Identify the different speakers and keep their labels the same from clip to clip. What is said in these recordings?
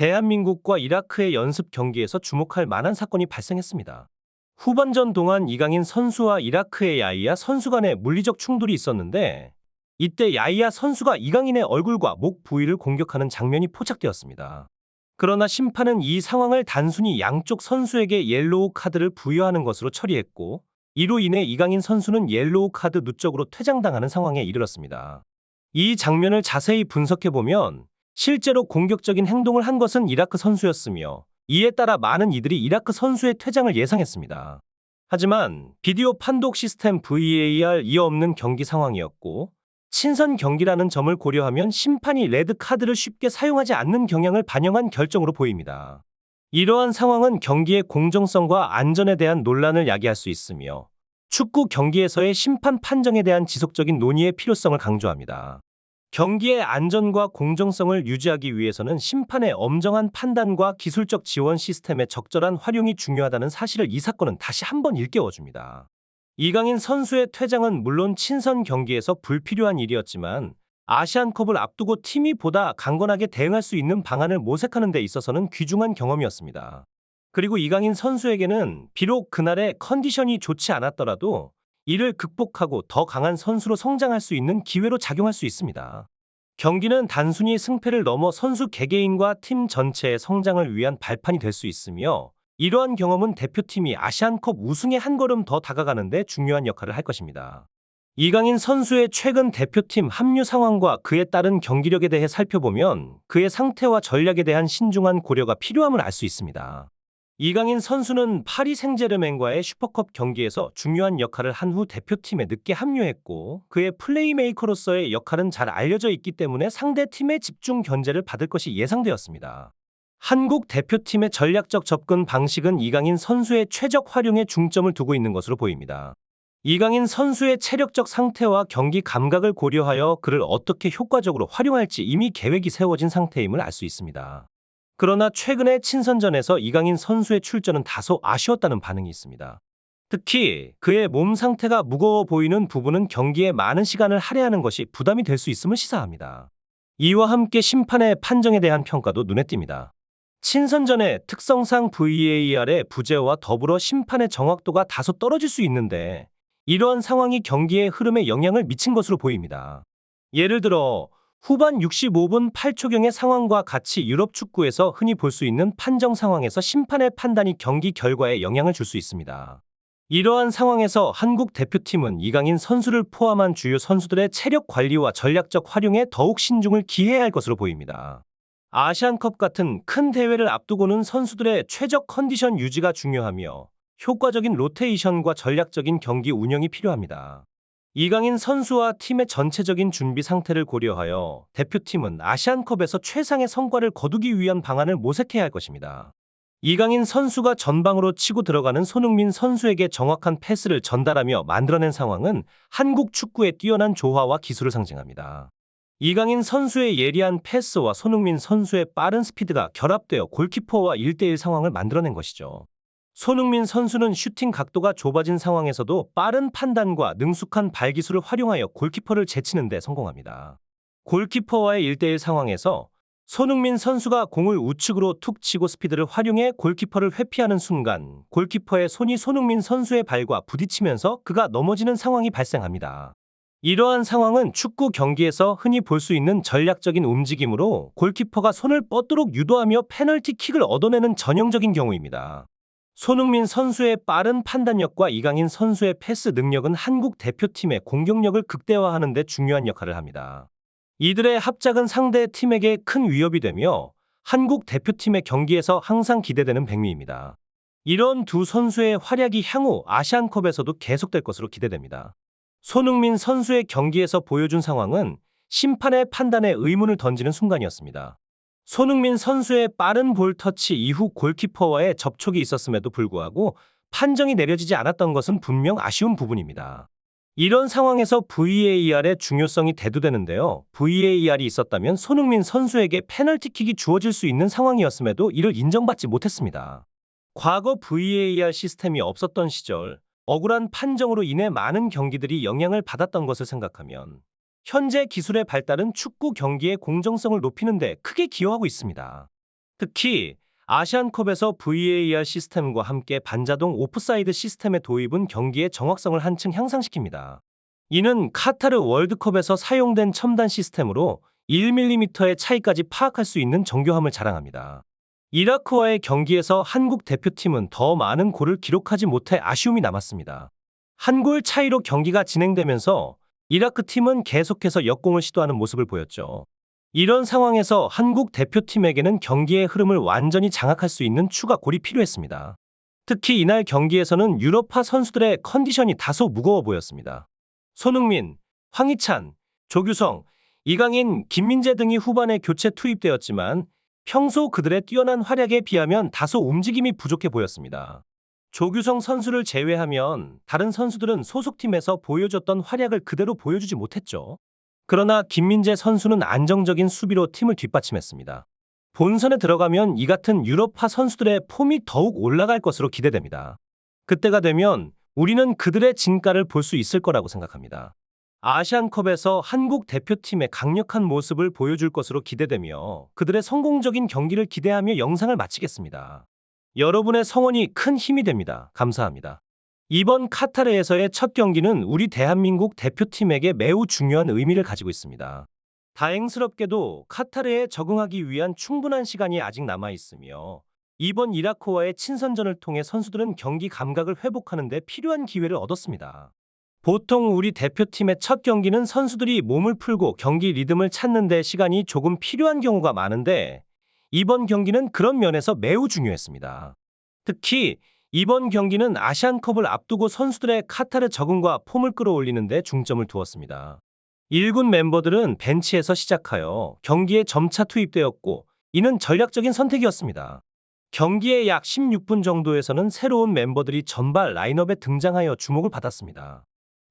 Speaker 1: 대한민국과 이라크의 연습 경기에서 주목할 만한 사건이 발생했습니다. 후반전 동안 이강인 선수와 이라크의 야이야 선수 간의 물리적 충돌이 있었는데 이때 야이야 선수가 이강인의 얼굴과 목 부위를 공격하는 장면이 포착되었습니다. 그러나 심판은 이 상황을 단순히 양쪽 선수에게 옐로우 카드를 부여하는 것으로 처리했고 이로 인해 이강인 선수는 옐로우 카드 누적으로 퇴장당하는 상황에 이르렀습니다. 이 장면을 자세히 분석해보면 실제로 공격적인 행동을 한 것은 이라크 선수였으며 이에 따라 많은 이들이 이라크 선수의 퇴장을 예상했습니다. 하지만 비디오 판독 시스템 VAR이 없는 경기 상황이었고 친선 경기라는 점을 고려하면 심판이 레드 카드를 쉽게 사용하지 않는 경향을 반영한 결정으로 보입니다. 이러한 상황은 경기의 공정성과 안전에 대한 논란을 야기할 수 있으며 축구 경기에서의 심판 판정에 대한 지속적인 논의의 필요성을 강조합니다. 경기의 안전과 공정성을 유지하기 위해서는 심판의 엄정한 판단과 기술적 지원 시스템의 적절한 활용이 중요하다는 사실을 이 사건은 다시 한번 일깨워줍니다. 이강인 선수의 퇴장은 물론 친선 경기에서 불필요한 일이었지만 아시안컵을 앞두고 팀이 보다 강건하게 대응할 수 있는 방안을 모색하는 데 있어서는 귀중한 경험이었습니다. 그리고 이강인 선수에게는 비록 그날의 컨디션이 좋지 않았더라도 이를 극복하고 더 강한 선수로 성장할 수 있는 기회로 작용할 수 있습니다. 경기는 단순히 승패를 넘어 선수 개개인과 팀 전체의 성장을 위한 발판이 될 수 있으며 이러한 경험은 대표팀이 아시안컵 우승에 한 걸음 더 다가가는 데 중요한 역할을 할 것입니다. 이강인 선수의 최근 대표팀 합류 상황과 그에 따른 경기력에 대해 살펴보면 그의 상태와 전략에 대한 신중한 고려가 필요함을 알 수 있습니다. 이강인 선수는 파리 생제르맹과의 슈퍼컵 경기에서 중요한 역할을 한 후 대표팀에 늦게 합류했고 그의 플레이메이커로서의 역할은 잘 알려져 있기 때문에 상대 팀의 집중 견제를 받을 것이 예상되었습니다. 한국 대표팀의 전략적 접근 방식은 이강인 선수의 최적 활용에 중점을 두고 있는 것으로 보입니다. 이강인 선수의 체력적 상태와 경기 감각을 고려하여 그를 어떻게 효과적으로 활용할지 이미 계획이 세워진 상태임을 알 수 있습니다. 그러나 최근의 친선전에서 이강인 선수의 출전은 다소 아쉬웠다는 반응이 있습니다. 특히 그의 몸 상태가 무거워 보이는 부분은 경기에 많은 시간을 할애하는 것이 부담이 될 수 있음을 시사합니다. 이와 함께 심판의 판정에 대한 평가도 눈에 띕니다. 친선전의 특성상 VAR의 부재와 더불어 심판의 정확도가 다소 떨어질 수 있는데 이러한 상황이 경기의 흐름에 영향을 미친 것으로 보입니다. 예를 들어 후반 65분 8초경의 상황과 같이 유럽 축구에서 흔히 볼 수 있는 판정 상황에서 심판의 판단이 경기 결과에 영향을 줄 수 있습니다. 이러한 상황에서 한국 대표팀은 이강인 선수를 포함한 주요 선수들의 체력 관리와 전략적 활용에 더욱 신중을 기해야 할 것으로 보입니다. 아시안컵 같은 큰 대회를 앞두고는 선수들의 최적 컨디션 유지가 중요하며 효과적인 로테이션과 전략적인 경기 운영이 필요합니다. 이강인 선수와 팀의 전체적인 준비 상태를 고려하여 대표팀은 아시안컵에서 최상의 성과를 거두기 위한 방안을 모색해야 할 것입니다. 이강인 선수가 전방으로 치고 들어가는 손흥민 선수에게 정확한 패스를 전달하며 만들어낸 상황은 한국 축구의 뛰어난 조화와 기술을 상징합니다. 이강인 선수의 예리한 패스와 손흥민 선수의 빠른 스피드가 결합되어 골키퍼와 1대1 상황을 만들어낸 것이죠. 손흥민 선수는 슈팅 각도가 좁아진 상황에서도 빠른 판단과 능숙한 발기술을 활용하여 골키퍼를 제치는 데 성공합니다. 골키퍼와의 1대1 상황에서 손흥민 선수가 공을 우측으로 툭 치고 스피드를 활용해 골키퍼를 회피하는 순간 골키퍼의 손이 손흥민 선수의 발과 부딪히면서 그가 넘어지는 상황이 발생합니다. 이러한 상황은 축구 경기에서 흔히 볼 수 있는 전략적인 움직임으로 골키퍼가 손을 뻗도록 유도하며 페널티킥을 얻어내는 전형적인 경우입니다. 손흥민 선수의 빠른 판단력과 이강인 선수의 패스 능력은 한국 대표팀의 공격력을 극대화하는 데 중요한 역할을 합니다. 이들의 합작은 상대 팀에게 큰 위협이 되며 한국 대표팀의 경기에서 항상 기대되는 백미입니다. 이런 두 선수의 활약이 향후 아시안컵에서도 계속될 것으로 기대됩니다. 손흥민 선수의 경기에서 보여준 상황은 심판의 판단에 의문을 던지는 순간이었습니다. 손흥민 선수의 빠른 볼 터치 이후 골키퍼와의 접촉이 있었음에도 불구하고 판정이 내려지지 않았던 것은 분명 아쉬운 부분입니다. 이런 상황에서 VAR의 중요성이 대두되는데요. VAR이 있었다면 손흥민 선수에게 페널티킥이 주어질 수 있는 상황이었음에도 이를 인정받지 못했습니다. 과거 VAR 시스템이 없었던 시절 억울한 판정으로 인해 많은 경기들이 영향을 받았던 것을 생각하면 현재 기술의 발달은 축구 경기의 공정성을 높이는 데 크게 기여하고 있습니다. 특히 아시안컵에서 VAR 시스템과 함께 반자동 오프사이드 시스템의 도입은 경기의 정확성을 한층 향상시킵니다. 이는 카타르 월드컵에서 사용된 첨단 시스템으로 1mm의 차이까지 파악할 수 있는 정교함을 자랑합니다. 이라크와의 경기에서 한국 대표팀은 더 많은 골을 기록하지 못해 아쉬움이 남았습니다. 한 골 차이로 경기가 진행되면서 이라크 팀은 계속해서 역공을 시도하는 모습을 보였죠. 이런 상황에서 한국 대표팀에게는 경기의 흐름을 완전히 장악할 수 있는 추가 골이 필요했습니다. 특히 이날 경기에서는 유럽파 선수들의 컨디션이 다소 무거워 보였습니다. 손흥민, 황희찬, 조규성, 이강인, 김민재 등이 후반에 교체 투입되었지만 평소 그들의 뛰어난 활약에 비하면 다소 움직임이 부족해 보였습니다. 조규성 선수를 제외하면 다른 선수들은 소속팀에서 보여줬던 활약을 그대로 보여주지 못했죠. 그러나 김민재 선수는 안정적인 수비로 팀을 뒷받침했습니다. 본선에 들어가면 이 같은 유럽파 선수들의 폼이 더욱 올라갈 것으로 기대됩니다. 그때가 되면 우리는 그들의 진가를 볼 수 있을 거라고 생각합니다. 아시안컵에서 한국 대표팀의 강력한 모습을 보여줄 것으로 기대되며 그들의 성공적인 경기를 기대하며 영상을 마치겠습니다. 여러분의 성원이 큰 힘이 됩니다. 감사합니다. 이번 카타르에서의 첫 경기는 우리 대한민국 대표팀에게 매우 중요한 의미를 가지고 있습니다. 다행스럽게도 카타르에 적응하기 위한 충분한 시간이 아직 남아 있으며 이번 이라크와의 친선전을 통해 선수들은 경기 감각을 회복하는 데 필요한 기회를 얻었습니다. 보통 우리 대표팀의 첫 경기는 선수들이 몸을 풀고 경기 리듬을 찾는 데 시간이 조금 필요한 경우가 많은데 이번 경기는 그런 면에서 매우 중요했습니다. 특히 이번 경기는 아시안컵을 앞두고 선수들의 카타르 적응과 폼을 끌어올리는 데 중점을 두었습니다. 1군 멤버들은 벤치에서 시작하여 경기에 점차 투입되었고 이는 전략적인 선택이었습니다. 경기의 약 16분 정도에서는 새로운 멤버들이 전발 라인업에 등장하여 주목을 받았습니다.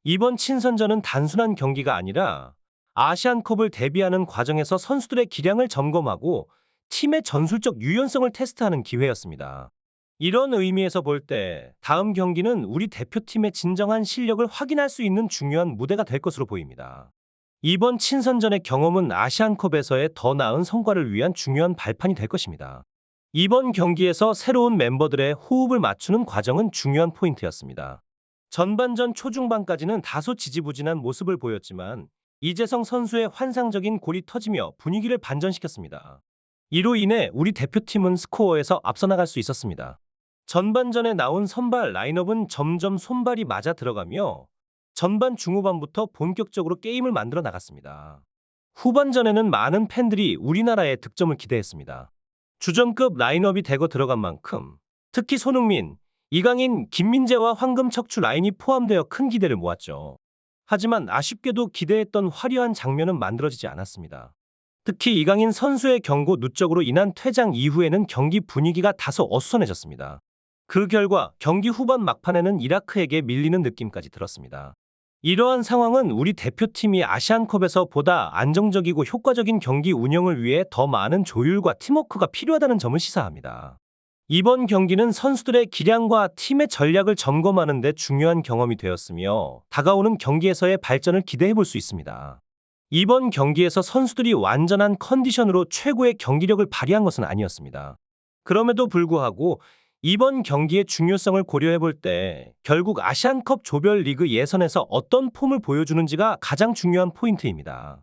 Speaker 1: 이번 친선전은 단순한 경기가 아니라 아시안컵을 대비하는 과정에서 선수들의 기량을 점검하고 팀의 전술적 유연성을 테스트하는 기회였습니다. 이런 의미에서 볼 때 다음 경기는 우리 대표팀의 진정한 실력을 확인할 수 있는 중요한 무대가 될 것으로 보입니다. 이번 친선전의 경험은 아시안컵에서의 더 나은 성과를 위한 중요한 발판이 될 것입니다. 이번 경기에서 새로운 멤버들의 호흡을 맞추는 과정은 중요한 포인트였습니다. 전반전 초중반까지는 다소 지지부진한 모습을 보였지만 이재성 선수의 환상적인 골이 터지며 분위기를 반전시켰습니다. 이로 인해 우리 대표팀은 스코어에서 앞서 나갈 수 있었습니다. 전반전에 나온 선발 라인업은 점점 손발이 맞아 들어가며 전반 중후반부터 본격적으로 게임을 만들어 나갔습니다. 후반전에는 많은 팬들이 우리나라의 득점을 기대했습니다. 주전급 라인업이 대거 들어간 만큼 특히 손흥민, 이강인, 김민재와 황금 척추 라인이 포함되어 큰 기대를 모았죠. 하지만 아쉽게도 기대했던 화려한 장면은 만들어지지 않았습니다. 특히 이강인 선수의 경고 누적으로 인한 퇴장 이후에는 경기 분위기가 다소 어수선해졌습니다. 그 결과 경기 후반 막판에는 이라크에게 밀리는 느낌까지 들었습니다. 이러한 상황은 우리 대표팀이 아시안컵에서 보다 안정적이고 효과적인 경기 운영을 위해 더 많은 조율과 팀워크가 필요하다는 점을 시사합니다. 이번 경기는 선수들의 기량과 팀의 전략을 점검하는 데 중요한 경험이 되었으며 다가오는 경기에서의 발전을 기대해 볼 수 있습니다. 이번 경기에서 선수들이 완전한 컨디션으로 최고의 경기력을 발휘한 것은 아니었습니다. 그럼에도 불구하고 이번 경기의 중요성을 고려해 볼 때 결국 아시안컵 조별리그 예선에서 어떤 폼을 보여주는지가 가장 중요한 포인트입니다.